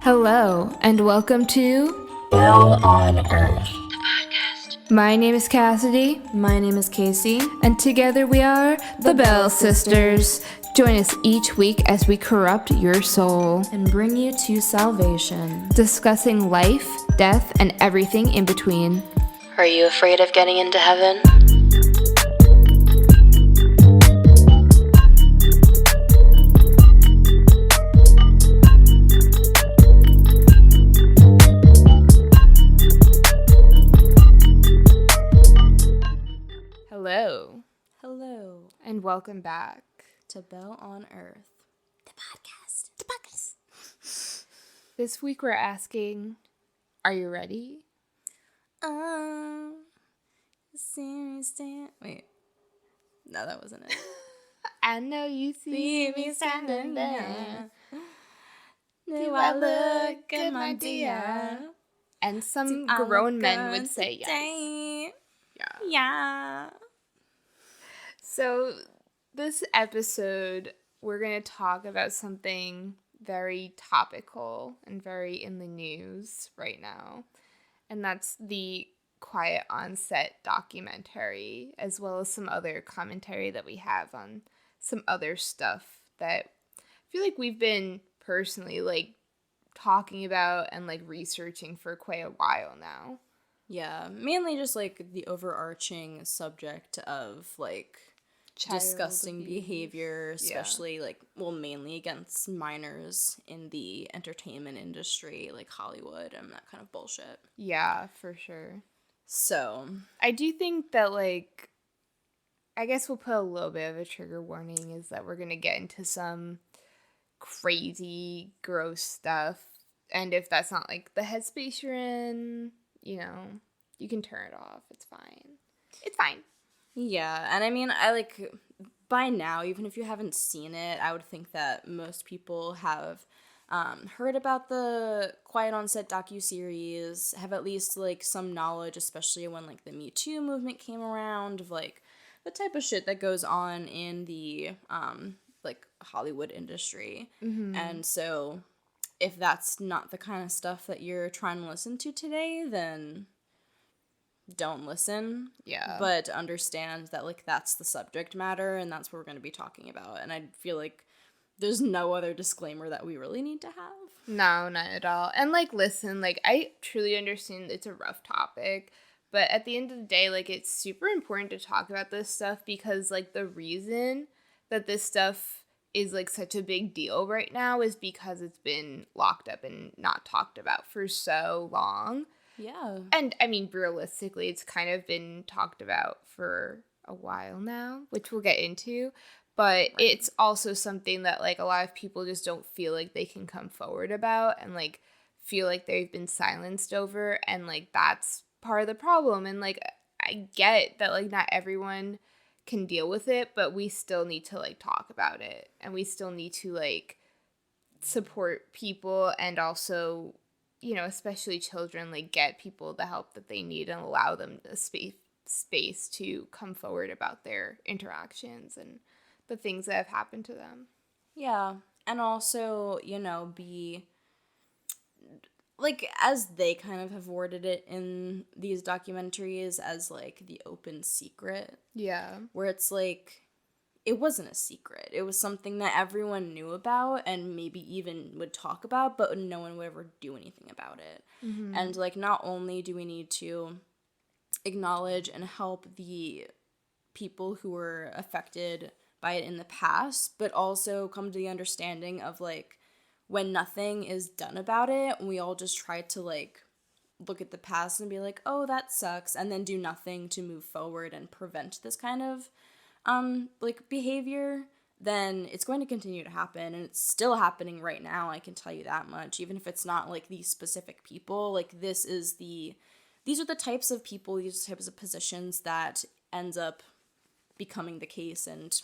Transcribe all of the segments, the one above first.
Hello, and welcome to Bell on Earth. My name is Cassidy, My name is Casey. and together we are the Bell Sisters. Join us each week as we corrupt your soul, And bring you to salvation. discussing life, death, and everything in between. Are you afraid of getting into heaven? Hello, Hello and welcome back. to Bell on Earth, the podcast. This week we're asking, are you ready? Serious dance. Wait. No, that wasn't it. I know you see me standing there. Do I look good, my dear? And some I grown look men good would say yes. today? Yeah. Yeah. So, this episode, we're going to talk about something very topical and very in the news right now. And that's the Quiet on Set documentary, as well as some other commentary that we have on some other stuff that I feel like we've been personally, talking about and, researching for quite a while now. Yeah, mainly just, the overarching subject of, Child disgusting abuse. behavior, Yeah. especially mainly against minors in the entertainment industry, like Hollywood and that kind of bullshit. Yeah, for sure. So, I do think that, I guess we'll put a little bit of a trigger warning is that we're going to get into some crazy, gross stuff. And if that's not, the headspace you're in, you can turn it off. It's fine. It's fine. yeah, and I mean, by now, even if you haven't seen it, I would think that most people have heard about the Quiet on Set docuseries, have at least, some knowledge, especially when, the Me Too movement came around, of, the type of shit that goes on in the, Hollywood industry. Mm-hmm. And so, if that's not the kind of stuff that you're trying to listen to today, then don't listen. Yeah. But understand that, that's the subject matter, and that's what we're going to be talking about. And I feel like there's no other disclaimer that we really need to have. No, not at all. And, listen, I truly understand it's a rough topic, but at the end of the day, it's super important to talk about this stuff because, the reason that this stuff is, such a big deal right now is because it's been locked up and not talked about for so long. Yeah. And, I mean, realistically, it's kind of been talked about for a while now, which we'll get into. But It's also something that, a lot of people just don't feel like they can come forward about and, feel like they've been silenced over. And, that's part of the problem. And, I get that, not everyone can deal with it, but we still need to, talk about it. And we still need to, support people and also, especially children, get people the help that they need and allow them the space to come forward about their interactions and the things that have happened to them. Yeah. And also, be as they kind of have worded it in these documentaries as the open secret. Yeah. Where it's it wasn't a secret. It was something that everyone knew about and maybe even would talk about, but no one would ever do anything about it. Mm-hmm. And not only do we need to acknowledge and help the people who were affected by it in the past, but also come to the understanding of when nothing is done about it, we all just try to look at the past and be like, oh, that sucks, and then do nothing to move forward and prevent this kind of behavior, then it's going to continue to happen. And it's still happening right now, I can tell you that much. Even if it's not these specific people, these are the types of people, these types of positions that ends up becoming the case, and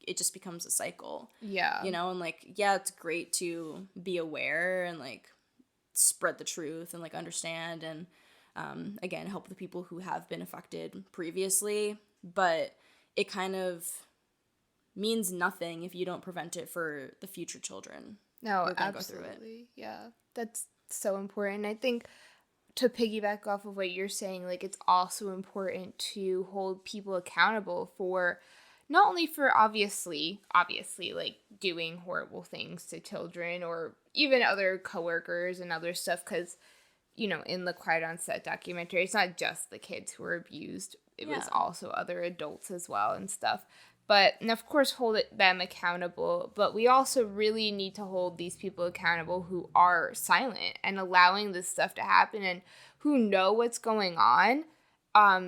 it just becomes a cycle. Yeah. And yeah, it's great to be aware and spread the truth and understand and again, help the people who have been affected previously, but it kind of means nothing if you don't prevent it for the future children. No, we're gonna go through it. absolutely. Yeah. That's so important. I think to piggyback off of what you're saying, like it's also important to hold people accountable for not only for obviously like doing horrible things to children or even other coworkers and other stuff, because in the Quiet on Set documentary, it's not just the kids who were abused. It was also other adults as well and stuff. And of course, them accountable. But we also really need to hold these people accountable who are silent and allowing this stuff to happen and who know what's going on,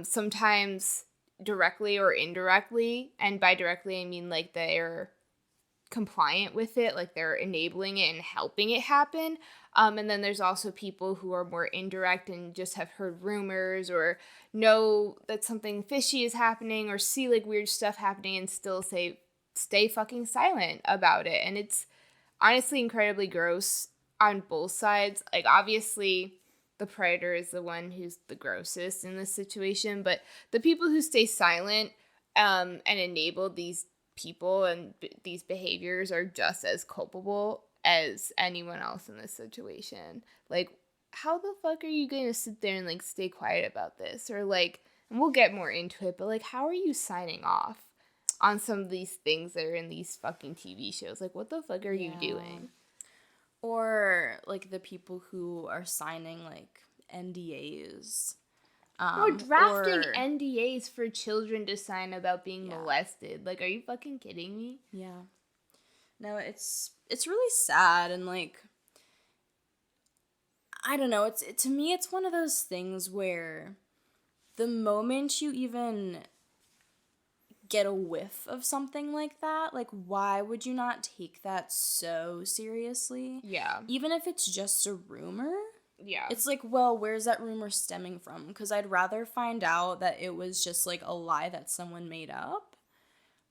sometimes directly or indirectly. And by directly, I mean like they're compliant with it, like they're enabling it and helping it happen. And then there's also people who are more indirect and just have heard rumors or know that something fishy is happening or see like weird stuff happening and still stay fucking silent about it. And it's honestly incredibly gross on both sides. Like obviously the predator is the one who's the grossest in this situation, but the people who stay silent and enable these people and these behaviors are just as culpable as anyone else in this situation. Like, how the fuck are you going to sit there and like stay quiet about this? Or like, and we'll get more into it, but like, how are you signing off on some of these things that are in these fucking TV shows? Like, what the fuck are you doing? Or like the people who are signing like NDAs. Or drafting NDAs for children to sign about being molested. Like, are you fucking kidding me? Yeah. No, it's really sad, and like I don't know, to me it's one of those things where the moment you even get a whiff of something like that, like why would you not take that so seriously? Yeah. Even if it's just a rumor? Yeah. It's like, well, where's that rumor stemming from? Because I'd rather find out that it was just like a lie that someone made up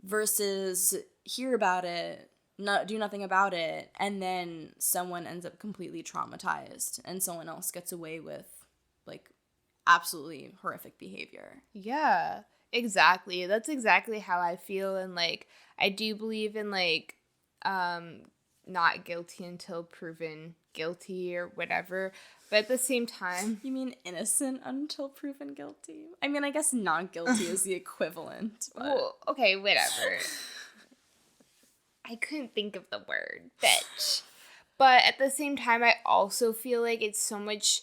versus hear about it, not do nothing about it, and then someone ends up completely traumatized and someone else gets away with like absolutely horrific behavior. Yeah, exactly. That's exactly how I feel. And like, I do believe in like, not guilty until proven guilty or whatever. But at the same time, You mean innocent until proven guilty? I mean, I guess not guilty is the equivalent. But... well, okay, whatever. I couldn't think of the word, bitch. But at the same time, I also feel like it's so much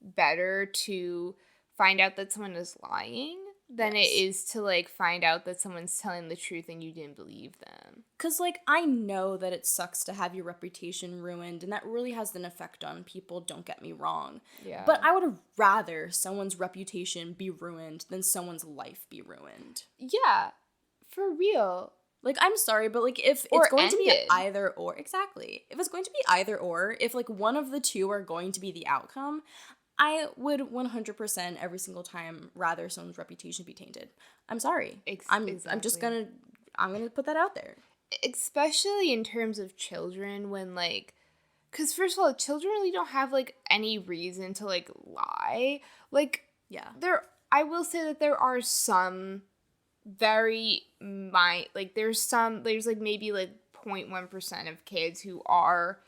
better to find out that someone is lying than it is to like find out that someone's telling the truth and you didn't believe them. Because, like, I know that it sucks to have your reputation ruined, and that really has an effect on people, don't get me wrong. Yeah. But I would rather someone's reputation be ruined than someone's life be ruined. Yeah, for real. Like, I'm sorry, but, like, if Or it's going to be ended. either or, exactly. If it's going to be either or, if, like, one of the two are going to be the outcome, I would 100% every single time rather someone's reputation be tainted. I'm sorry. I'm just gonna put that out there. Especially in terms of children when like, because first of all, children really don't have like any reason to like lie. Like, Yeah. I will say that there are some there's like maybe like 0.1% of kids who are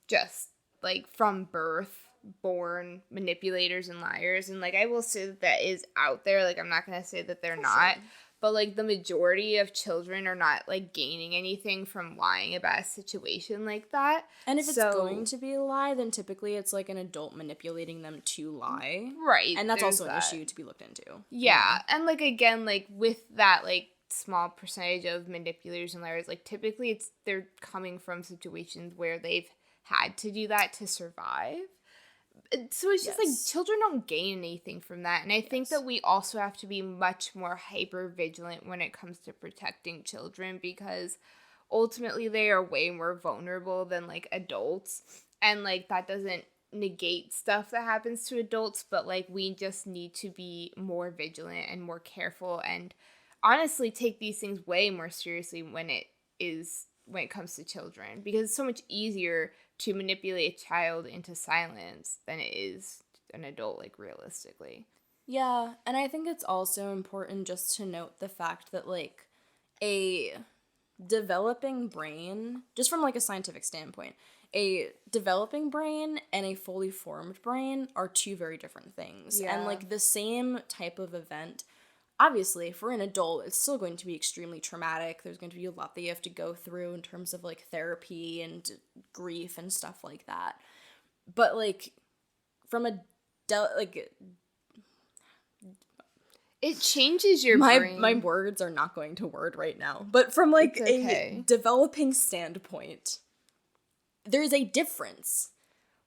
just like from birth born manipulators and liars, and like I will say that is out there. Like I'm not gonna say that they're not, but like the majority of children are not like gaining anything from lying about a situation like that. And if it's going to be a lie, then typically it's like an adult manipulating them to lie, right? And that's also an issue to be looked into. Yeah, and like again, like with that like small percentage of manipulators and liars, like typically they're coming from situations where they've had to do that to survive. So it's just like children don't gain anything from that. And I think that we also have to be much more hyper vigilant when it comes to protecting children, because ultimately they are way more vulnerable than like adults. And like that doesn't negate stuff that happens to adults, but like we just need to be more vigilant and more careful and honestly take these things way more seriously when it comes to children, because it's so much easier to manipulate a child into silence than it is an adult, like realistically. Yeah, and I think it's also important just to note the fact that like a developing brain, just from like a scientific standpoint, a developing brain and a fully formed brain are two very different things. Yeah. And like the same type of event, obviously for an adult, it's still going to be extremely traumatic. There's going to be a lot that you have to go through in terms of like therapy and grief and stuff like that. But like from a It changes your my brain. words are not going to word right now. But from like It's okay. a developing standpoint, there's a difference.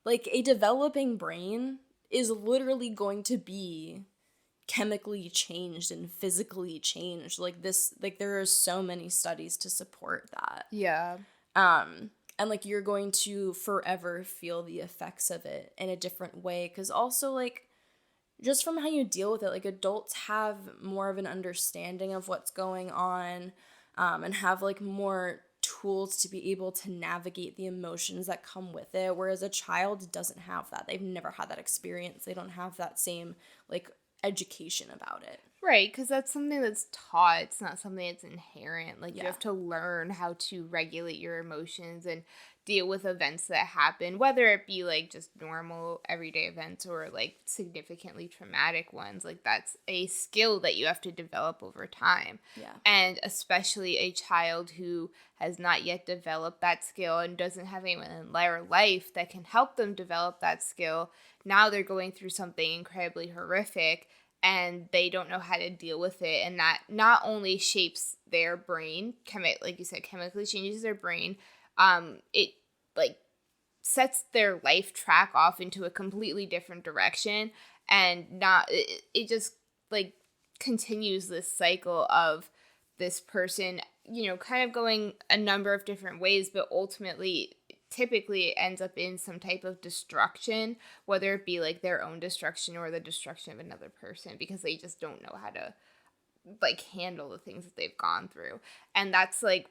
Like a developing brain is literally going to be chemically changed and physically changed. Like this, like there are so many studies to support that. Yeah. And like you're going to forever feel the effects of it in a different way, because also like just from how you deal with it, like adults have more of an understanding of what's going on, and have like more tools to be able to navigate the emotions that come with it, whereas a child doesn't have that. They've never had that experience. They don't have that same like education about it. Right, because that's something that's taught. It's not something that's inherent. Like, you Yeah. have to learn how to regulate your emotions and deal with events that happen, whether it be, like, just normal everyday events or, like, significantly traumatic ones. Like, that's a skill that you have to develop over time. Yeah. And especially a child who has not yet developed that skill and doesn't have anyone in their life that can help them develop that skill. Now they're going through something incredibly horrific, and they don't know how to deal with it, and that not only shapes their brain, like you said, chemically changes their brain, it like sets their life track off into a completely different direction, and it just like continues this cycle of this person, kind of going a number of different ways, but ultimately typically it ends up in some type of destruction, whether it be like their own destruction or the destruction of another person, because they just don't know how to like handle the things that they've gone through. And that's like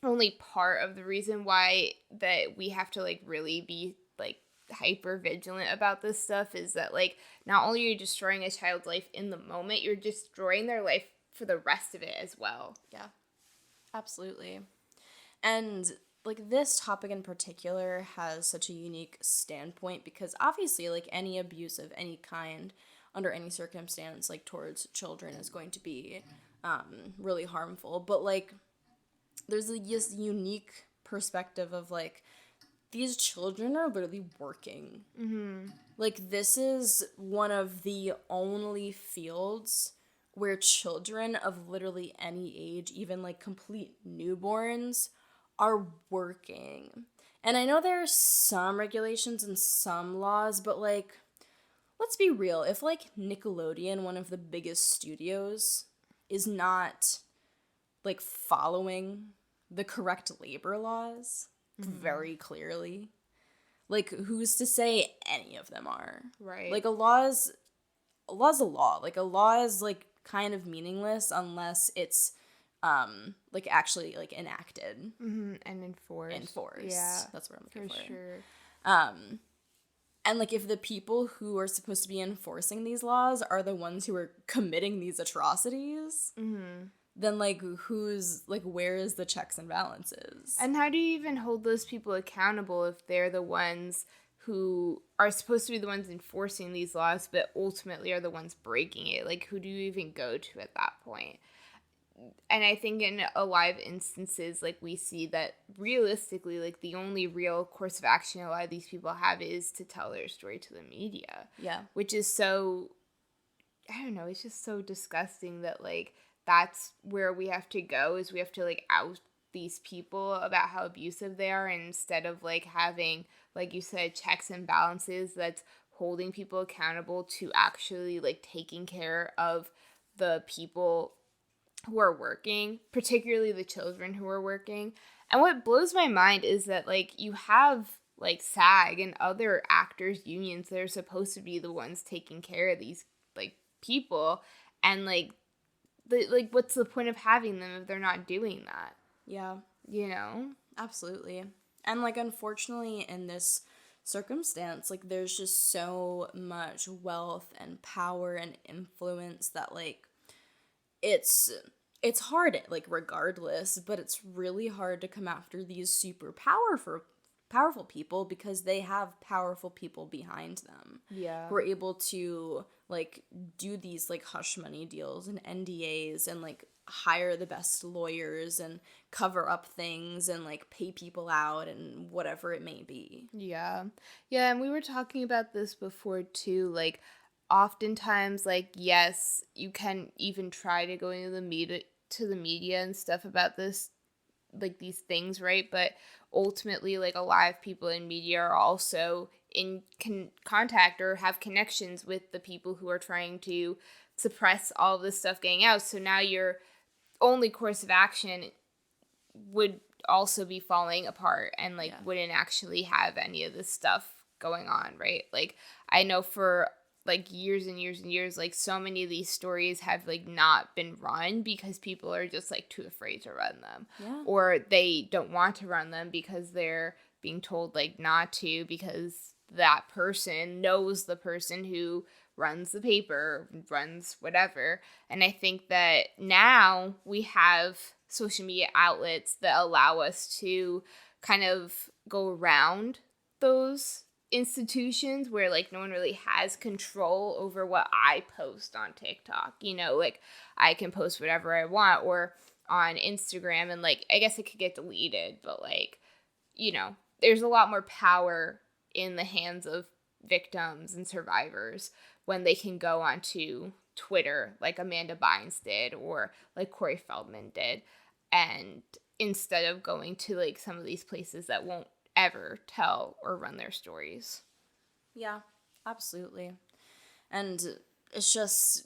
only part of the reason why that we have to like really be like hyper vigilant about this stuff, is that like not only are you destroying a child's life in the moment, you're destroying their life for the rest of it as well. Yeah. Absolutely. And like this topic in particular has such a unique standpoint, because obviously like any abuse of any kind under any circumstance like towards children is going to be really harmful, but like there's this unique perspective of like these children are literally working. Like this is one of the only fields where children of literally any age, even like complete newborns, are working. And I know there are some regulations and some laws, but like, let's be real. If like Nickelodeon, one of the biggest studios, is not like following the correct labor laws very clearly, like who's to say any of them are? Right. Like a law's a law. Like a law is like kind of meaningless unless it's like actually like enacted And enforced. Yeah, that's what I'm looking for for. sure. And like if the people who are supposed to be enforcing these laws are the ones who are committing these atrocities, then like who's like, where is the checks and balances? And how do you even hold those people accountable if they're the ones who are supposed to be the ones enforcing these laws, but ultimately are the ones breaking it? Like, who do you even go to at that point? And I think in a lot of instances, like, we see that realistically, like, the only real course of action a lot of these people have is to tell their story to the media. Yeah. Which is so, I don't know, it's just so disgusting that, like, that's where we have to go, is we have to, like, out these people about how abusive they are, instead of, like, having, like you said, checks and balances that's holding people accountable to actually, like, taking care of the people who are working, particularly the children who are working. And what blows my mind is that, like, you have, like, SAG and other actors unions that are supposed to be the ones taking care of these, like, people, and, like, what's the point of having them if they're not doing that? Yeah. You know? Absolutely. And like unfortunately in this circumstance, like there's just so much wealth and power and influence that like it's it's hard, like, regardless, but it's really hard to come after these super powerful people because they have powerful people behind them. Yeah. Who are able to, like, do these, like, hush money deals and NDAs and, like, hire the best lawyers and cover up things and, like, pay people out and whatever it may be. Yeah. Yeah, and we were talking about this before too, like oftentimes like yes, you can even try to go into the media and stuff about this like these things, right? But ultimately like a lot of people in media are also in contact or have connections with the people who are trying to suppress all of this stuff getting out. So now your only course of action would also be falling apart and like wouldn't actually have any of this stuff going on, right? Like I know for like years and years and years, like so many of these stories have like not been run because people are just like too afraid to run them. Yeah. Or they don't want to run them because they're being told like not to because that person knows the person who runs the paper, runs whatever. And I think that now we have social media outlets that allow us to kind of go around those institutions where like no one really has control over what I post on TikTok. You know, like I can post whatever I want or on Instagram and like I guess it could get deleted, but like, you know, there's a lot more power in the hands of victims and survivors when they can go onto Twitter like Amanda Bynes did or like Corey Feldman did, and instead of going to like some of these places that won't ever tell or run their stories. Yeah, absolutely. And it's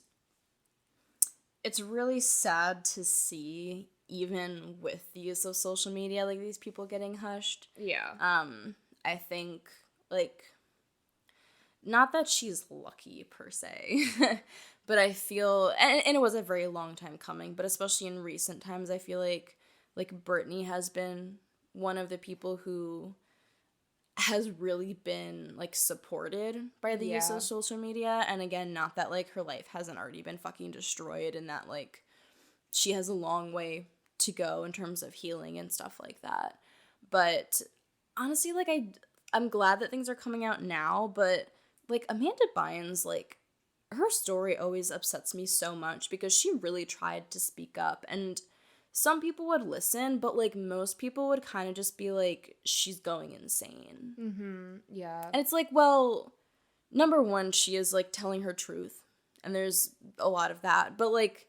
really sad to see, even with the use of social media, like these people getting hushed. Yeah. I think, like, not that she's lucky per se, but I feel, and it was a very long time coming, but especially in recent times, I feel like Brittany has been one of the people who has really been like supported by the use of social media. And again, not that like her life hasn't already been fucking destroyed and that like she has a long way to go in terms of healing and stuff like that. But honestly, like I'm glad that things are coming out now, but like Amanda Bynes, like her story always upsets me so much because she really tried to speak up, and some people would listen, but like most people would kind of just be like, she's going insane. Mm-hmm. Yeah. And it's like, well, number one, she is like telling her truth, and there's a lot of that, but like,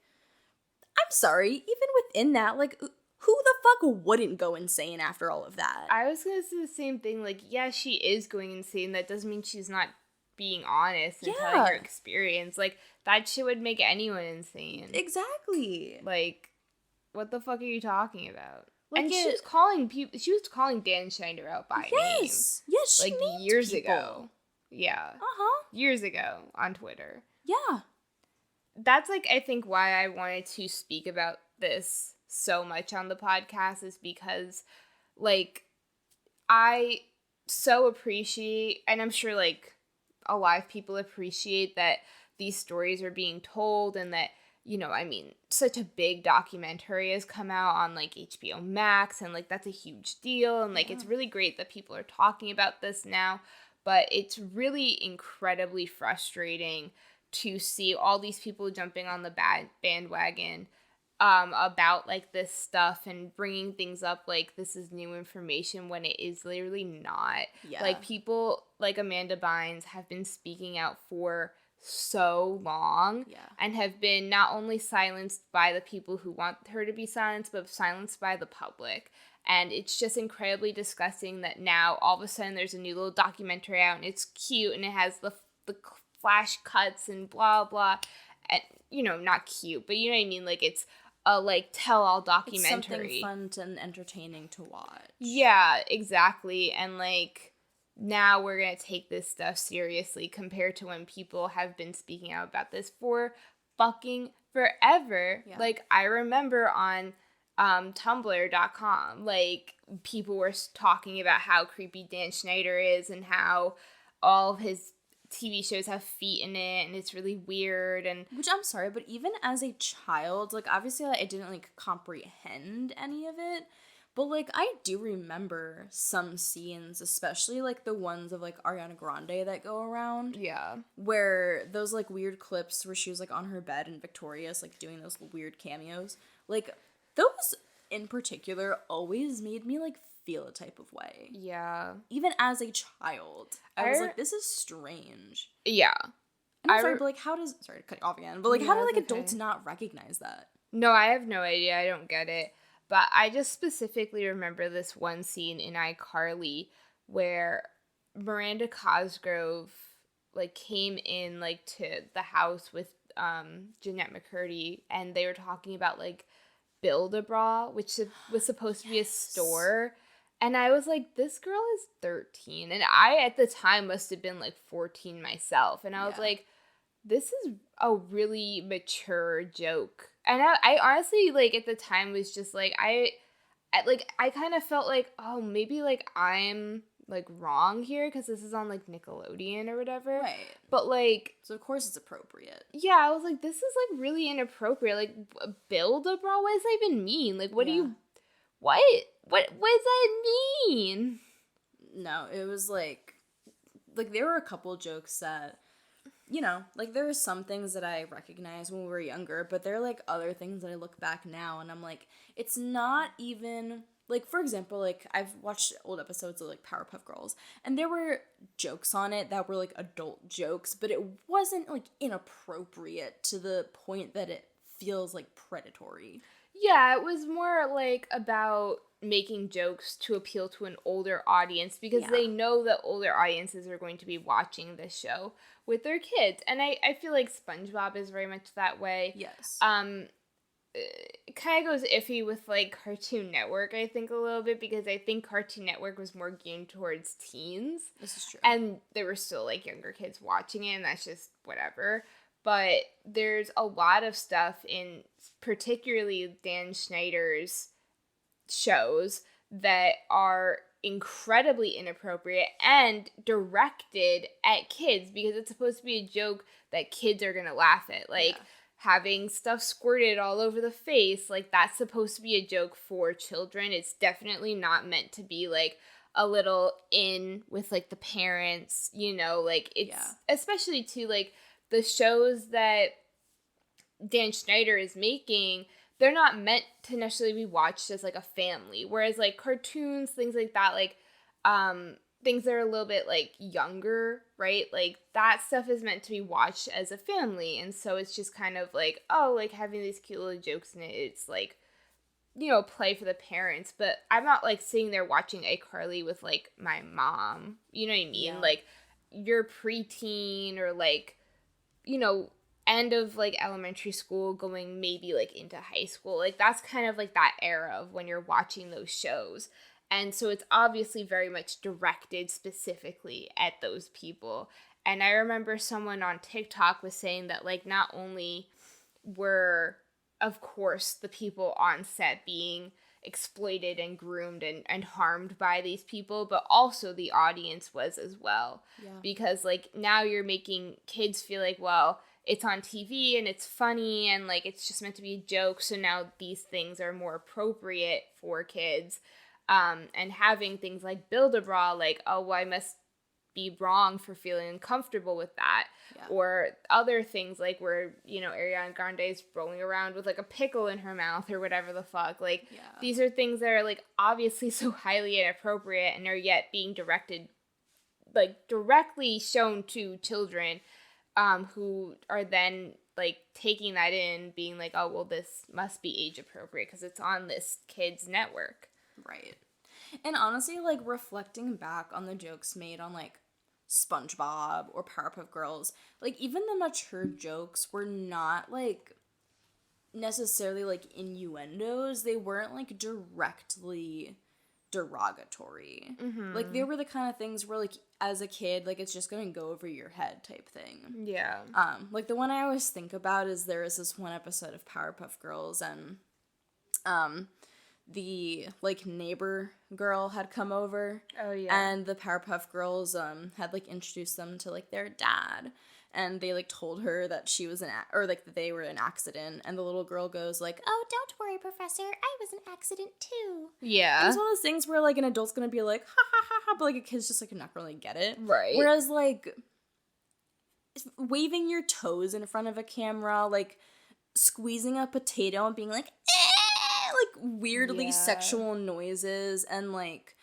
I'm sorry, even within that, like, who the fuck wouldn't go insane after all of that? I was gonna say the same thing. Like, yeah, she is going insane. That doesn't mean she's not being honest and telling her experience. Like, that shit would make anyone insane. Exactly. Like, what the fuck are you talking about? Like and she was calling Dan Schneider out by name. Yes, she like named years people. ago. Yeah. Uh-huh. Years ago on Twitter. Yeah. That's like I think why I wanted to speak about this so much on the podcast is because like I so appreciate, and I'm sure like a lot of people appreciate that these stories are being told and that, you know, I mean, such a big documentary has come out on like HBO Max and like that's a huge deal and like it's really great that people are talking about this now, but it's really incredibly frustrating to see all these people jumping on the bandwagon about like this stuff and bringing things up like this is new information when it is literally not. Yeah. Like people like Amanda Bynes have been speaking out for so long and have been not only silenced by the people who want her to be silenced, but silenced by the public. And it's just incredibly disgusting that now all of a sudden there's a new little documentary out and it's cute and it has the flash cuts and blah blah, and you know, not cute, but you know what I mean, like it's a like tell-all documentary. It's something fun and entertaining to watch. Yeah, exactly. And like now we're gonna take this stuff seriously compared to when people have been speaking out about this for fucking forever. Yeah. Like I remember on tumblr.com, like people were talking about how creepy Dan Schneider is and how all of his TV shows have feet in it, and it's really weird. And which I'm sorry, but even as a child, like obviously like, I didn't like comprehend any of it, but like I do remember some scenes, especially like the ones of like Ariana Grande that go around. Yeah. Where those like weird clips where she was like on her bed and Victorious like doing those weird cameos, like those in particular always made me like feel a type of way. Yeah. Even as a child, I was like, this is strange. Yeah. And I'm sorry, but like, how does, sorry to cut you off again, but like, how do like adults not recognize that? No, I have no idea. I don't get it. But I just specifically remember this one scene in iCarly where Miranda Cosgrove like came in like to the house with Jeanette McCurdy, and they were talking about like Build-A-Bra, which was supposed to be a store. And I was like, this girl is 13. And I, at the time, must have been like 14 myself. And I was like, this is a really mature joke. And I honestly, like, at the time was just like, I kind of felt like, oh, maybe like I'm like wrong here because this is on like Nickelodeon or whatever. Right. But like, so of course it's appropriate. Yeah, I was like, this is like really inappropriate. Like, Build-A-Bra, what does that even mean? Like, what do you, what does that mean? No, it was like there were a couple jokes that, you know, like there are some things that I recognize when we were younger, but there are like other things that I look back now and I'm like, it's not even, like, for example, like I've watched old episodes of like Powerpuff Girls and there were jokes on it that were like adult jokes, but it wasn't like inappropriate to the point that it feels like predatory. Yeah, it was more like about making jokes to appeal to an older audience because they know that older audiences are going to be watching this show with their kids. And I feel like SpongeBob is very much that way. Yes. It kind of goes iffy with like Cartoon Network, I think, a little bit, because I think Cartoon Network was more geared towards teens. This is true. And there were still like younger kids watching it, and that's just whatever. But there's a lot of stuff in particularly Dan Schneider's shows that are incredibly inappropriate and directed at kids because it's supposed to be a joke that kids are gonna laugh at. Like, having stuff squirted all over the face, like, that's supposed to be a joke for children. It's definitely not meant to be like a little in with like the parents, you know, like it's especially to like the shows that Dan Schneider is making, they're not meant to necessarily be watched as like a family. Whereas like cartoons, things like that, like things that are a little bit like younger, right? Like that stuff is meant to be watched as a family. And so it's just kind of like, oh, like having these cute little jokes in it, it's like, you know, play for the parents. But I'm not like sitting there watching iCarly with like my mom. You know what I mean? Like you're preteen or like, you know, end of like elementary school going maybe like into high school. Like that's kind of like that era of when you're watching those shows. And so it's obviously very much directed specifically at those people. And I remember someone on TikTok was saying that like not only were, of course, the people on set being exploited and groomed and harmed by these people, but also the audience was as well. Because like now you're making kids feel like, well, it's on TV and it's funny and like it's just meant to be a joke, so now these things are more appropriate for kids. And having things like Build-A-Bra, like, oh, well, I must be wrong for feeling uncomfortable with that. Or other things like where, you know, Ariana Grande is rolling around with like a pickle in her mouth or whatever the fuck. Like, these are things that are like obviously so highly inappropriate and are yet being directed, like directly shown to children who are then like taking that in, being like, oh, well, this must be age appropriate because it's on this kid's network. Right. And honestly, like, reflecting back on the jokes made on, like, SpongeBob or Powerpuff Girls, like, even the mature jokes were not, like, necessarily, like, innuendos. They weren't, like, directly derogatory. Mm-hmm. Like, they were the kind of things where, like, as a kid, like, it's just gonna go over your head type thing. Yeah. Like, the one I always think about is there is this one episode of Powerpuff Girls, and, the, like, neighbor girl had come over. Oh, yeah. And the Powerpuff Girls, had, like, introduced them to, like, their dad. And they, like, told her that she was that they were an accident. And the little girl goes, like, oh, don't worry, Professor. I was an accident, too. Yeah. And it's one of those things where, like, an adult's gonna be like, ha, ha, ha, ha, but, like, a kid's just, like, not gonna really get it. Right. Whereas, like, waving your toes in front of a camera, like, squeezing a potato and being like, eh! Like, weirdly sexual noises and, like,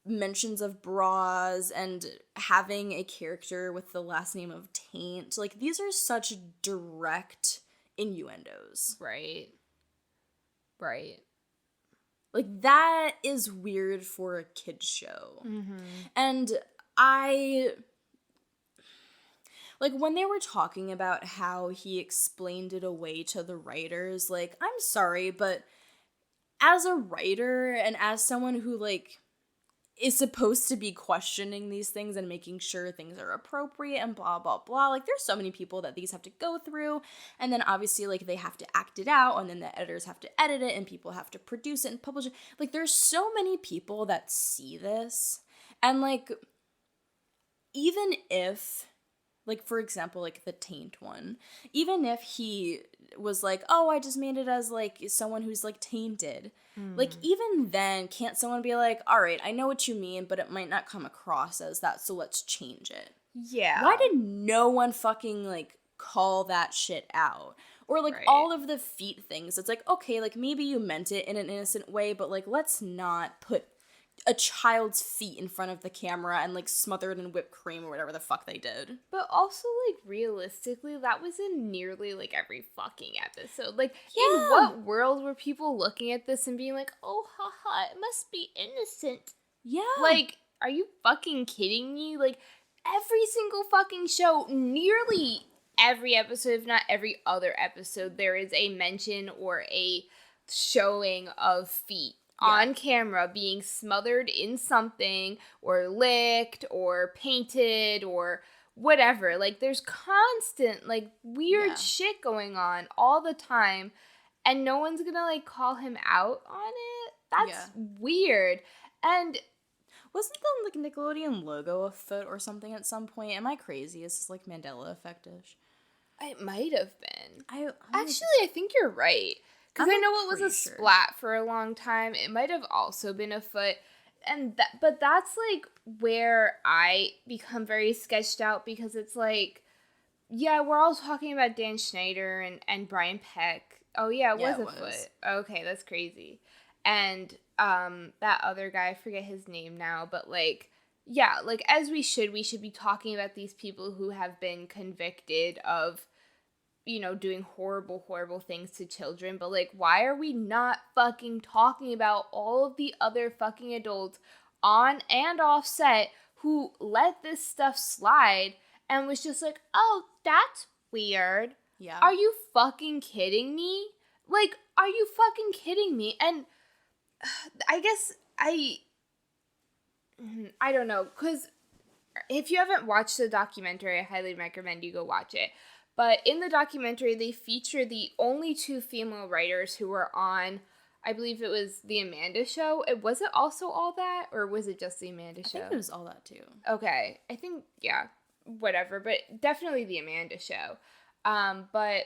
mentions of bras and having a character with the last name of Taint. Like, these are such direct innuendos. Right. Like, that is weird for a kid's show. Mm-hmm. And like, when they were talking about how he explained it away to the writers, like, I'm sorry, but as a writer and as someone who, like, is supposed to be questioning these things and making sure things are appropriate and blah, blah, blah. Like, there's so many people that these have to go through. And then, obviously, like, they have to act it out. And then the editors have to edit it. And people have to produce it and publish it. Like, there's so many people that see this. And, like, even if, like, for example, like, the Taint one, even if he was like, oh, I just made it as, like, someone who's, like, tainted. Like, even then, can't someone be like, all right, I know what you mean, but it might not come across as that, so let's change it. Yeah. Why did no one fucking, like, call that shit out? Or, like, all of the feet things. It's like, okay, like, maybe you meant it in an innocent way, but, like, let's not put a child's feet in front of the camera and, like, smother it in whipped cream or whatever the fuck they did. But also, like, realistically, that was in nearly, like, every fucking episode. Like, in what world were people looking at this and being like, oh, haha, it must be innocent? Yeah. Like, are you fucking kidding me? Like, every single fucking show, nearly every episode, if not every other episode, there is a mention or a showing of feet. On camera being smothered in something or licked or painted or whatever. Like, there's constant, like, weird shit going on all the time, and no one's gonna, like, call him out on it. That's weird. And wasn't the, like, Nickelodeon logo a foot or something at some point? Am I crazy? Is this, like, Mandela effect-ish? it might have been. Actually, I think you're right. Because I know it was a sure. splat for a long time. It might have also been a foot. But that's, like, where I become very sketched out, because it's like, yeah, we're all talking about Dan Schneider and Brian Peck. Oh, yeah, it was a foot. Okay, that's crazy. And that other guy, I forget his name now, but, like, yeah, like, as we should be talking about these people who have been convicted of, you know, doing horrible, horrible things to children, but, like, why are we not fucking talking about all of the other fucking adults on and off set who let this stuff slide and was just like, oh, that's weird. Yeah. Are you fucking kidding me? Like, are you fucking kidding me? And I guess I don't know, because if you haven't watched the documentary, I highly recommend you go watch it. But in the documentary, they feature the only two female writers who were on, I believe it was the Amanda Show. Was it also All That, or was it just the Amanda Show? I think it was All That, too. Okay. I think, yeah, whatever. But definitely the Amanda Show. But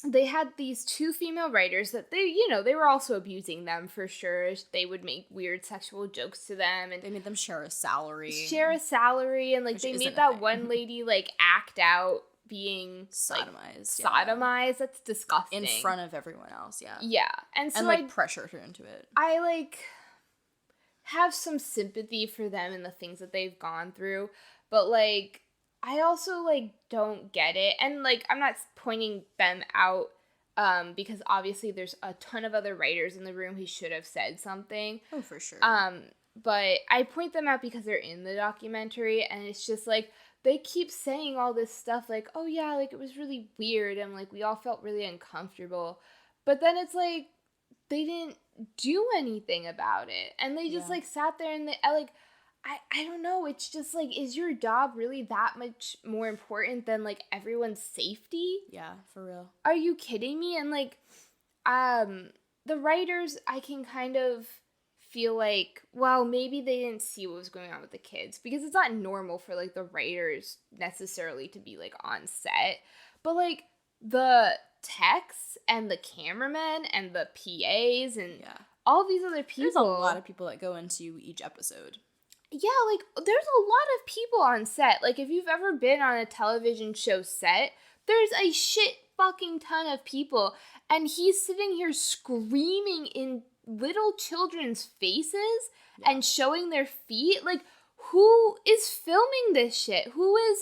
they had these two female writers that they were also abusing them for sure. They would make weird sexual jokes to them. And they made them share a salary. And, like, they made that one lady, like, act out being sodomized. Sodomized. That's disgusting. In front of everyone else, yeah. Yeah. And so like, pressured her into it. I, like, have some sympathy for them and the things that they've gone through. But, like, I also, like, don't get it. And, like, I'm not pointing them out because obviously there's a ton of other writers in the room who should have said something. Oh, for sure. But I point them out because they're in the documentary, and it's just, like, they keep saying all this stuff, like, oh, yeah, like, it was really weird, and, like, we all felt really uncomfortable. But then it's, like, they didn't do anything about it. And they just, like, sat there and they, like, I don't know. It's just, like, is your job really that much more important than, like, everyone's safety? Yeah, for real. Are you kidding me? And, like, the writers, I can kind of feel like, well, maybe they didn't see what was going on with the kids, because it's not normal for, like, the writers necessarily to be, like, on set. But, like, the techs and the cameramen and the PAs and all these other people. There's a lot of people that go into each episode. Yeah, like, there's a lot of people on set. Like, if you've ever been on a television show set, there's a shit fucking ton of people. And he's sitting here screaming in little children's faces and showing their feet. Like, who is filming this shit? Who is,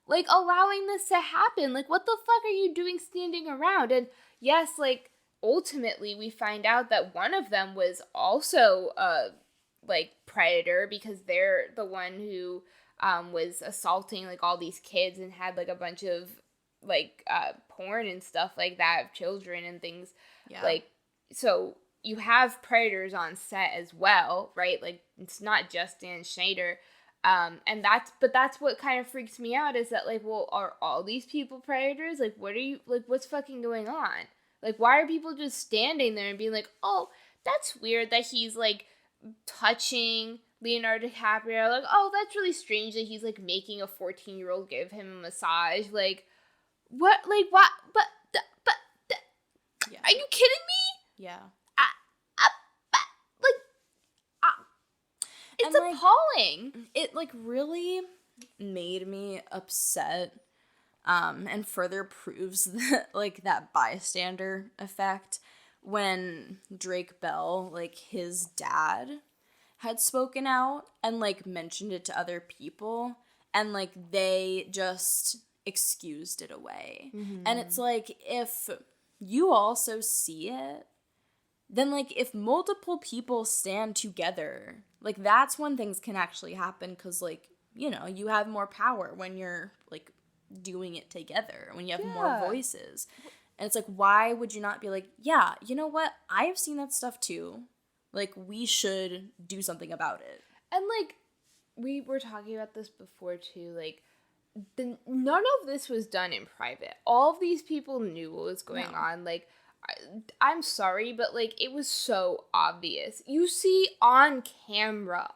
like, allowing this to happen? Like, what the fuck are you doing standing around? And yes, like, ultimately we find out that one of them was also like, predator, because they're the one who was assaulting, like, all these kids and had, like, a bunch of, like, porn and stuff like that of children and things. Like, so you have predators on set as well, right? Like, it's not just Dan Schneider. And that's what kind of freaks me out, is that, like, well, are all these people predators? Like, what's fucking going on? Like, why are people just standing there and being like, oh, that's weird that he's, like, touching Leonardo DiCaprio, like, oh, that's really strange that he's, like, making a 14-year-old give him a massage. Like, what? Like, what? But are you kidding me? Yeah. It's appalling. It, like, really made me upset, and further proves that, like, that bystander effect, when Drake Bell, like, his dad had spoken out and, like, mentioned it to other people, and, like, they just excused it away. Mm-hmm. And it's like, if you also see it, then, like, if multiple people stand together, like, that's when things can actually happen, because, like, you know, you have more power when you're, like, doing it together, when you have more voices. And it's like, why would you not be like, yeah, you know what? I've seen that stuff too. Like, we should do something about it. And, like, we were talking about this before too. Like, none of this was done in private. All of these people knew what was going on. Like, I'm sorry, but, like, it was so obvious. You see on camera,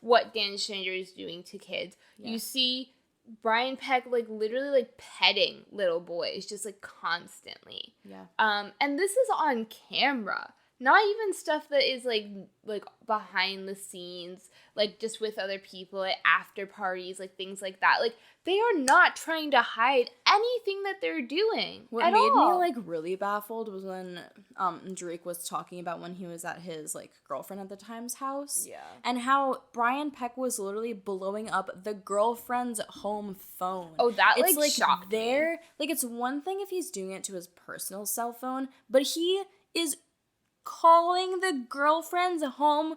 what Dan Schneider is doing to kids. Yeah. You see Brian Peck, like, literally, like, petting little boys just, like, constantly. Yeah. And this is on camera. Not even stuff that is, like behind the scenes, like, just with other people at after parties, like, things like that. Like, they are not trying to hide anything that they're doing. What made me, like, really baffled was when Drake was talking about when he was at his, like, girlfriend at the time's house. Yeah. And how Brian Peck was literally blowing up the girlfriend's home phone. Oh, that, it's, like, shocked me. Like, it's one thing if he's doing it to his personal cell phone, but he is calling the girlfriend's home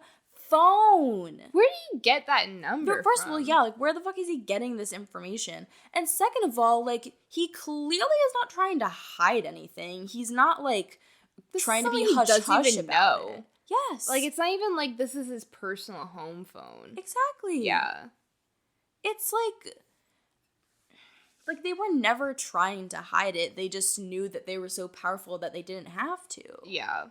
phone. Where do you get that number First from? of all, yeah, like, where the fuck is he getting this information? And second of all, like, he clearly is not trying to hide anything. He's not, like, trying to be hush-hush about it. Yes. Like, it's not even like this is his personal home phone. Exactly. Yeah. It's like, they were never trying to hide it. They just knew that they were so powerful that they didn't have to. Yeah.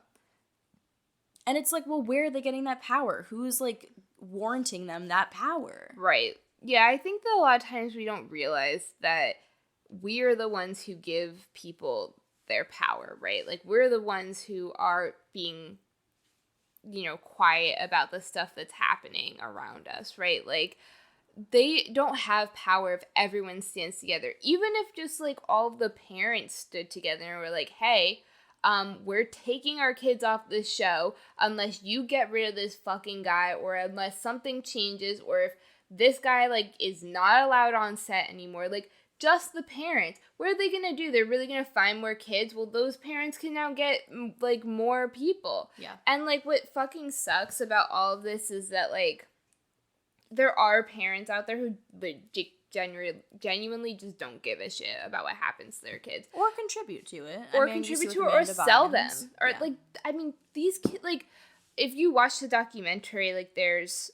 And it's like, well, where are they getting that power? Who's, like, warranting them that power? Right. Yeah, I think that a lot of times we don't realize that we are the ones who give people their power, right? Like, we're the ones who are being, you know, quiet about the stuff that's happening around us, right? Like, they don't have power if everyone stands together. Even if just, like, all of the parents stood together and were like, hey, we're taking our kids off this show unless you get rid of this fucking guy, or unless something changes, or if this guy, like, is not allowed on set anymore. Like, just the parents. What are they gonna do? They're really gonna find more kids? Well, those parents can now get, like, more people. Yeah. And, like, what fucking sucks about all of this is that, like, there are parents out there who genuinely just don't give a shit about what happens to their kids. Or contribute to it. Or contribute to it, or sell them. Or, yeah. Like, I mean, these kids, like, if you watch the documentary, like, there's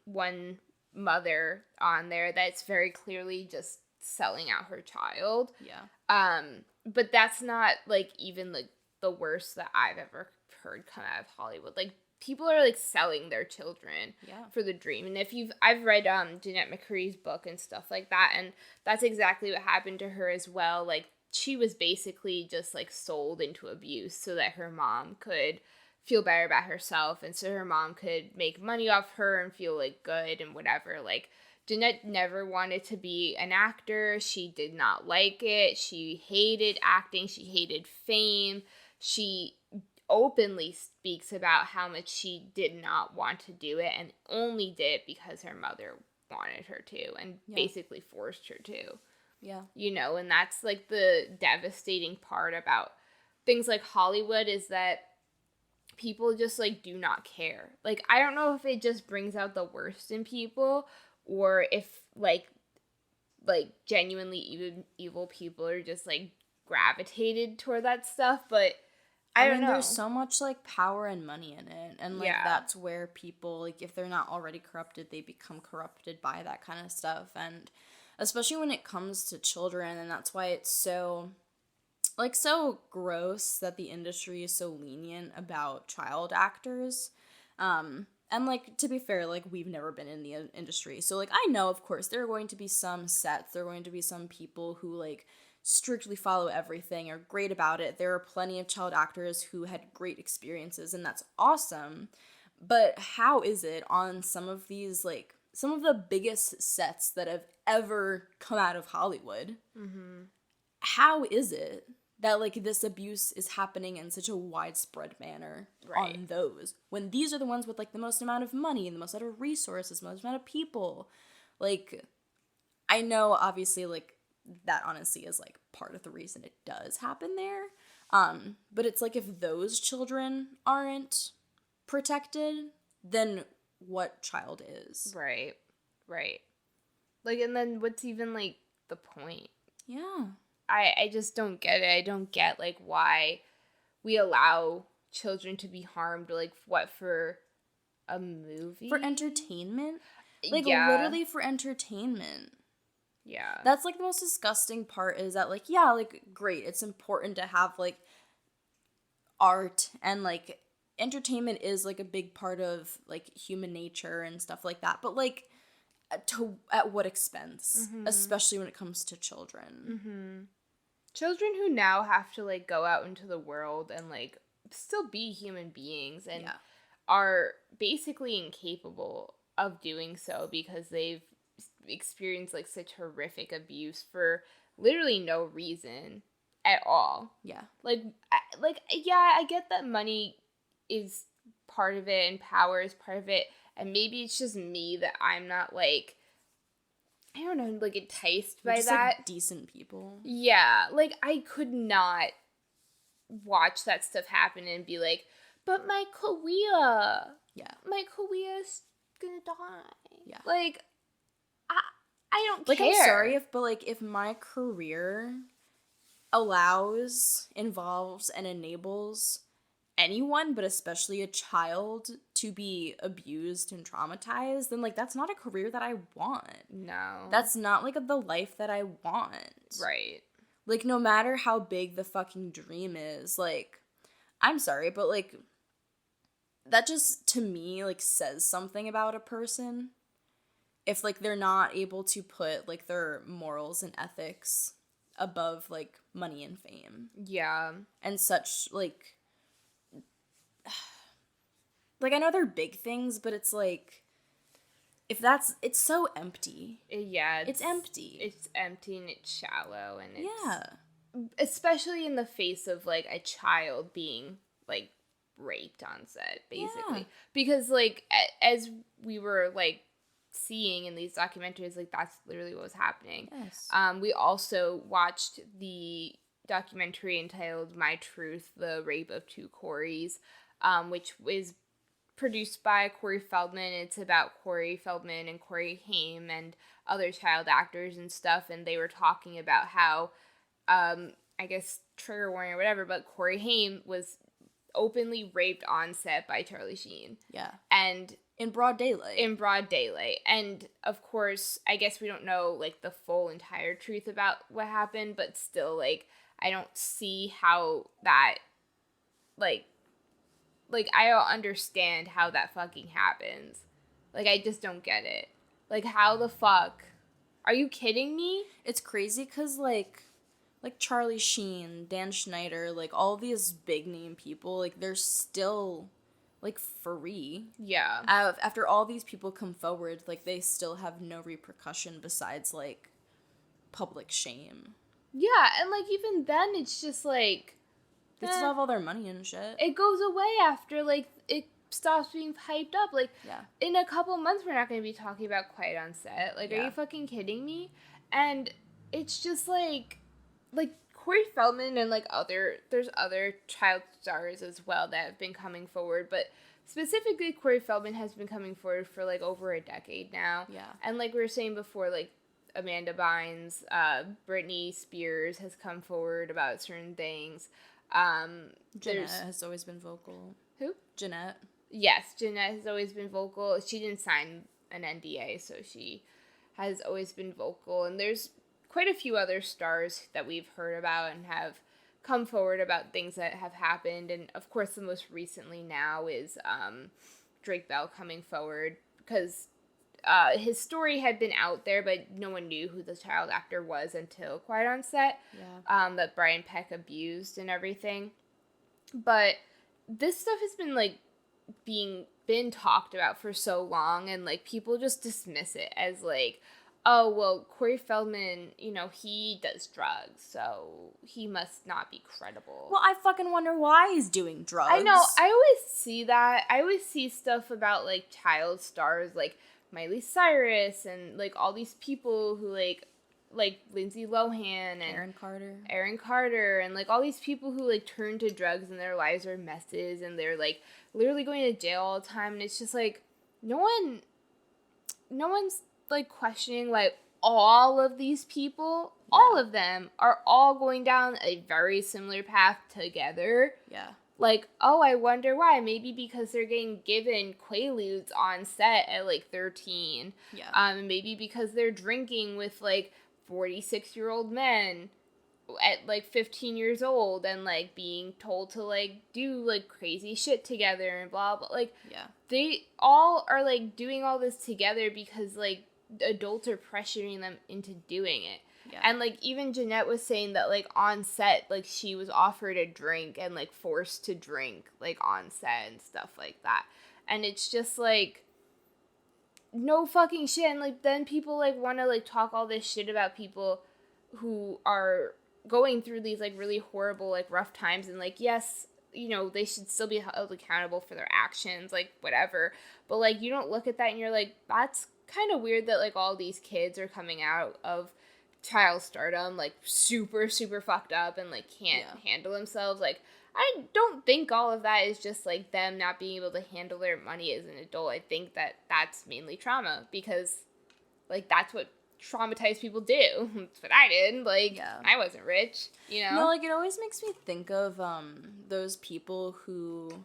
one mother on there that's very clearly just selling out her child. Yeah. But that's not, like, even, like, the worst that I've ever heard come out of Hollywood. Like, people are, like, selling their children for the dream. And I've read Jeanette McCurry's book and stuff like that, and that's exactly what happened to her as well. Like, she was basically just, like, sold into abuse so that her mom could feel better about herself, and so her mom could make money off her and feel, like, good and whatever. Like, Jeanette never wanted to be an actor. She did not like it. She hated acting. She hated fame. She openly speaks about how much she did not want to do it and only did it because her mother wanted her to and basically forced her to. Yeah. You know, and that's, like, the devastating part about things like Hollywood is that people just, like, do not care. Like, I don't know if it just brings out the worst in people or if, like genuinely evil people are just, like, gravitated toward that stuff, but I don't know. There's so much, like, power and money in it, and, like, that's where people, like, if they're not already corrupted, they become corrupted by that kind of stuff, and especially when it comes to children, and that's why it's so, like, so gross that the industry is so lenient about child actors, and, like, to be fair, like, we've never been in the industry, so, like, I know, of course, there are going to be some sets, there are going to be some people who, like, strictly follow everything, are great about it. There are plenty of child actors who had great experiences, and that's awesome. But how is it on some of these, like, some of the biggest sets that have ever come out of Hollywood, how is it that, like, this abuse is happening in such a widespread manner on those, when these are the ones with, like, the most amount of money and the most amount of resources, the most amount of people? Like, I know, obviously, like, that honestly is, like, part of the reason it does happen there. But it's like, if those children aren't protected, then what child is? Right. Like, and then what's even, like, the point? Yeah. I just don't get it. I don't get, like, why we allow children to be harmed, like, what, for a movie? For entertainment? Like, literally for entertainment. Yeah. That's, like, the most disgusting part is that, like, yeah, like, great, it's important to have, like, art and, like, entertainment is, like, a big part of, like, human nature and stuff like that, but, like, at what expense? Especially when it comes to children. Children who now have to, like, go out into the world and, like, still be human beings and are basically incapable of doing so because they've experienced, like, such horrific abuse for literally no reason at all. Yeah. I get that money is part of it and power is part of it, and maybe it's just me that I'm not, like, I don't know, like, enticed by just, that. like, decent people. Yeah, like, I could not watch that stuff happen and be like, but my career. Yeah. My career's gonna die. Yeah. Like, I don't like, care. I'm sorry if my career involves and enables anyone, but especially a child, to be abused and traumatized, then, like, that's not a career that I want. No. That's not, like, the life that I want. Right. Like, no matter how big the fucking dream is, like, I'm sorry, but, like, that just, to me, like, says something about a person. If, like, they're not able to put, like, their morals and ethics above, like, money and fame. Yeah. And such, like, I know they're big things, but it's, like, it's so empty. Yeah. It's empty. It's empty and it's shallow and it's... Yeah. Especially in the face of, like, a child being, like, raped on set, basically. Yeah. Because, like, as we were, like, seeing in these documentaries, like, that's literally what was happening. Yes. We also watched the documentary entitled My Truth, The Rape of Two Coreys, which is produced by Corey Feldman. It's about Corey Feldman and Corey Haim and other child actors and stuff, and they were talking about how, I guess, trigger warning or whatever, but Corey Haim was openly raped on set by Charlie Sheen. Yeah. And in broad daylight. And, of course, I guess we don't know, like, the full entire truth about what happened, but still, like, I don't see how that like, I don't understand how that fucking happens. Like, I just don't get it. Like, how the fuck? Are you kidding me? It's crazy because, like Charlie Sheen, Dan Schneider, like, all these big-name people, like, they're still, like, free. Yeah. After all these people come forward, like, they still have no repercussion besides, like, public shame. Yeah, and, like, even then, it's just, like... They still have all their money and shit. It goes away after, like, it stops being hyped up. Like, in a couple months, we're not going to be talking about Quiet on Set. Like, are you fucking kidding me? And it's just, like, Corey Feldman and, like, there's other child stars as well that have been coming forward, but specifically Corey Feldman has been coming forward for, like, over a decade now. Yeah. And, like we were saying before, like, Amanda Bynes, Britney Spears has come forward about certain things. Jeanette has always been vocal. Who? Jeanette. Yes, Jeanette has always been vocal. She didn't sign an NDA, so she has always been vocal. And there's quite a few other stars that we've heard about and have come forward about things that have happened. And, of course, the most recently now is Drake Bell coming forward because his story had been out there, but no one knew who the child actor was until Quiet on Set. Yeah. That Brian Peck abused and everything. But this stuff has been, like, been talked about for so long, and, like, people just dismiss it as, like, oh, well, Corey Feldman, you know, he does drugs, so he must not be credible. Well, I fucking wonder why he's doing drugs. I know. I always see that. I always see stuff about, like, child stars, like Miley Cyrus and, like, all these people who, like Lindsay Lohan and Aaron Carter and, like, all these people who, like, turn to drugs and their lives are messes and they're, like, literally going to jail all the time. And it's just, like, no one's, like, questioning, like, all of these people, all of them are all going down a very similar path together. Yeah. Like, oh, I wonder why. Maybe because they're getting given Quaaludes on set at, like, 13. Yeah. Maybe because they're drinking with, like, 46-year-old men at, like, 15 years old and, like, being told to, like, do, like, crazy shit together and blah, blah. Like, they all are, like, doing all this together because, like, adults are pressuring them into doing it. Yeah. And, like, even Jeanette was saying that, like, on set, like, she was offered a drink and, like, forced to drink, like, on set and stuff like that. And it's just, like, no fucking shit. And, like, then people, like, want to, like, talk all this shit about people who are going through these, like, really horrible, like, rough times. And, like, yes, you know, they should still be held accountable for their actions, like, whatever. But, like, you don't look at that and you're like, that's kind of weird that, like, all these kids are coming out of child stardom, like, super, super fucked up and, like, can't handle themselves. Like, I don't think all of that is just, like, them not being able to handle their money as an adult. I think that that's mainly trauma because, like, that's what traumatized people do. That's what I did. Like, I wasn't rich, you know? No, like, it always makes me think of those people who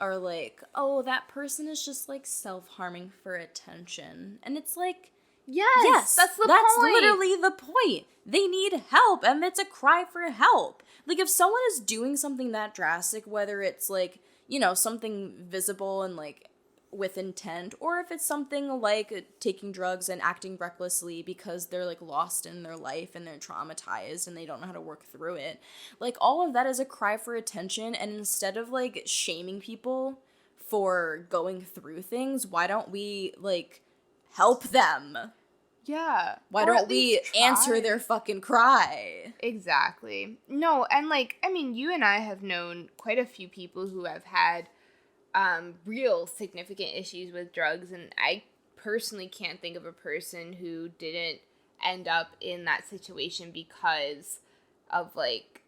are like, oh, that person is just, like, self-harming for attention. And it's like, yes, that's the point. That's literally the point. They need help, and it's a cry for help. Like, if someone is doing something that drastic, whether it's, like, you know, something visible and, like, with intent, or if it's something like taking drugs and acting recklessly because they're, like, lost in their life and they're traumatized and they don't know how to work through it, like, all of that is a cry for attention. And instead of, like, shaming people for going through things, why don't we, like, help them? Yeah. Why don't we answer their fucking cry? Exactly. No, and, like, I mean, you and I have known quite a few people who have had real significant issues with drugs, and I personally can't think of a person who didn't end up in that situation because of, like,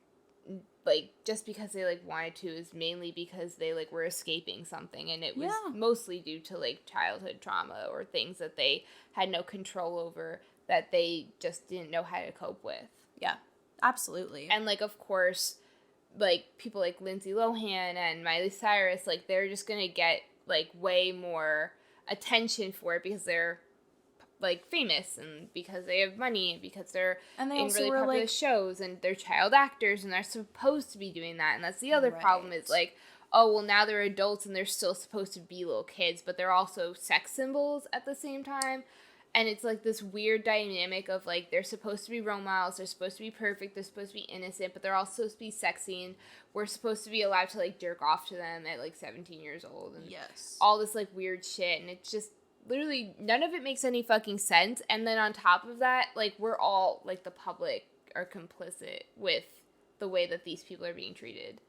just because they, like, wanted to, is mainly because they, like, were escaping something, and it was mostly due to, like, childhood trauma or things that they had no control over that they just didn't know how to cope with. Yeah, absolutely. And, like, of course, like, people like Lindsay Lohan and Miley Cyrus, like, they're just gonna get, like, way more attention for it because they're like famous and because they have money and because they're And they in also really were, popular like- shows and they're child actors and they're supposed to be doing that. And that's the other problem is Right. like, oh, well, now they're adults and they're still supposed to be little kids, but they're also sex symbols at the same time. And it's like this weird dynamic of like, they're supposed to be role models, they're supposed to be perfect, they're supposed to be innocent, but they're also supposed to be sexy, and we're supposed to be allowed to like jerk off to them at like 17 years old. And Yes. all this like weird shit. And it's just literally none of it makes any fucking sense. And then on top of that, like, we're all like, the public are complicit with the way that these people are being treated.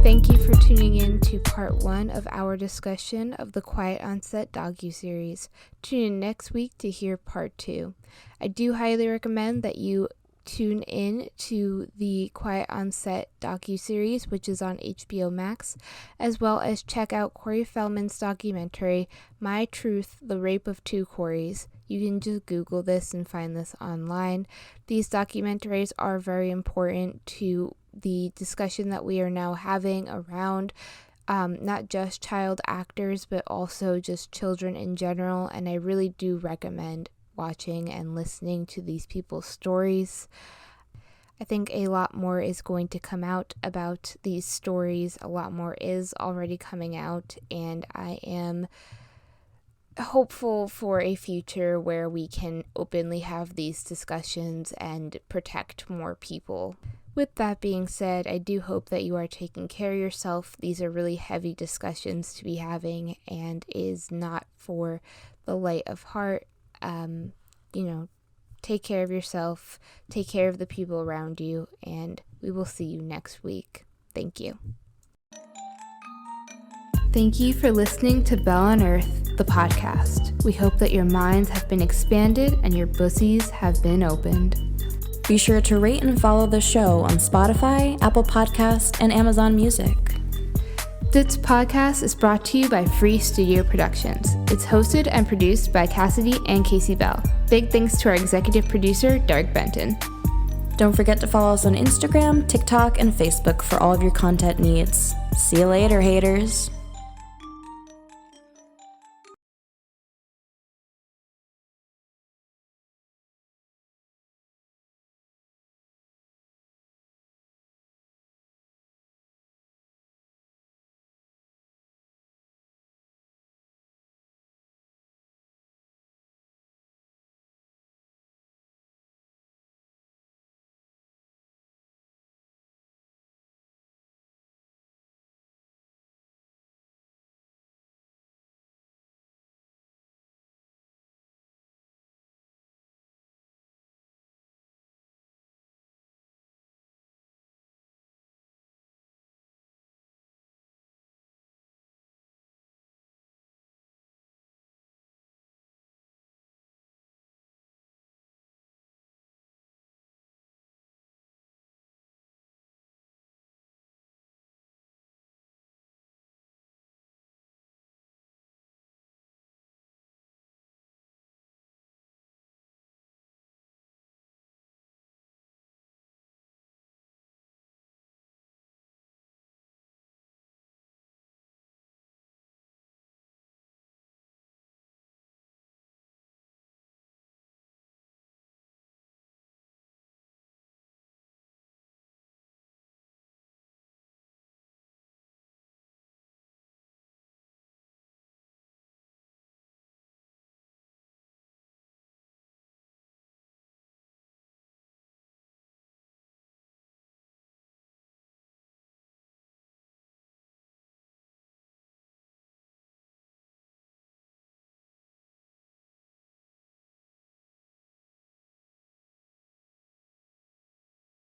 Thank you for tuning in to part 1 of our discussion of the Quiet on Set docuseries. Tune in next week to hear part 2. I do highly recommend that you tune in to the Quiet on Set docuseries, which is on HBO Max, as well as check out Corey Feldman's documentary, My Truth, The Rape of Two Coreys. You can just Google this and find this online. These documentaries are very important to the discussion that we are now having around not just child actors, but also just children in general. And I really do recommend watching and listening to these people's stories. I think a lot more is going to come out about these stories. A lot more is already coming out, and I am hopeful for a future where we can openly have these discussions and protect more people. With that being said, I do hope that you are taking care of yourself. These are really heavy discussions to be having and is not for the light of heart. Take care of yourself, take care of the people around you, and we will see you next week. Thank you. Thank you for listening to Bell on Earth, the podcast. We hope that your minds have been expanded and your pussies have been opened. Be sure to rate and follow the show on Spotify, Apple Podcasts, and Amazon Music. This podcast is brought to you by Free Studio Productions. It's hosted and produced by Cassidy and Casey Bell. Big thanks to our executive producer, Derek Benton. Don't forget to follow us on Instagram, TikTok, and Facebook for all of your content needs. See you later, haters.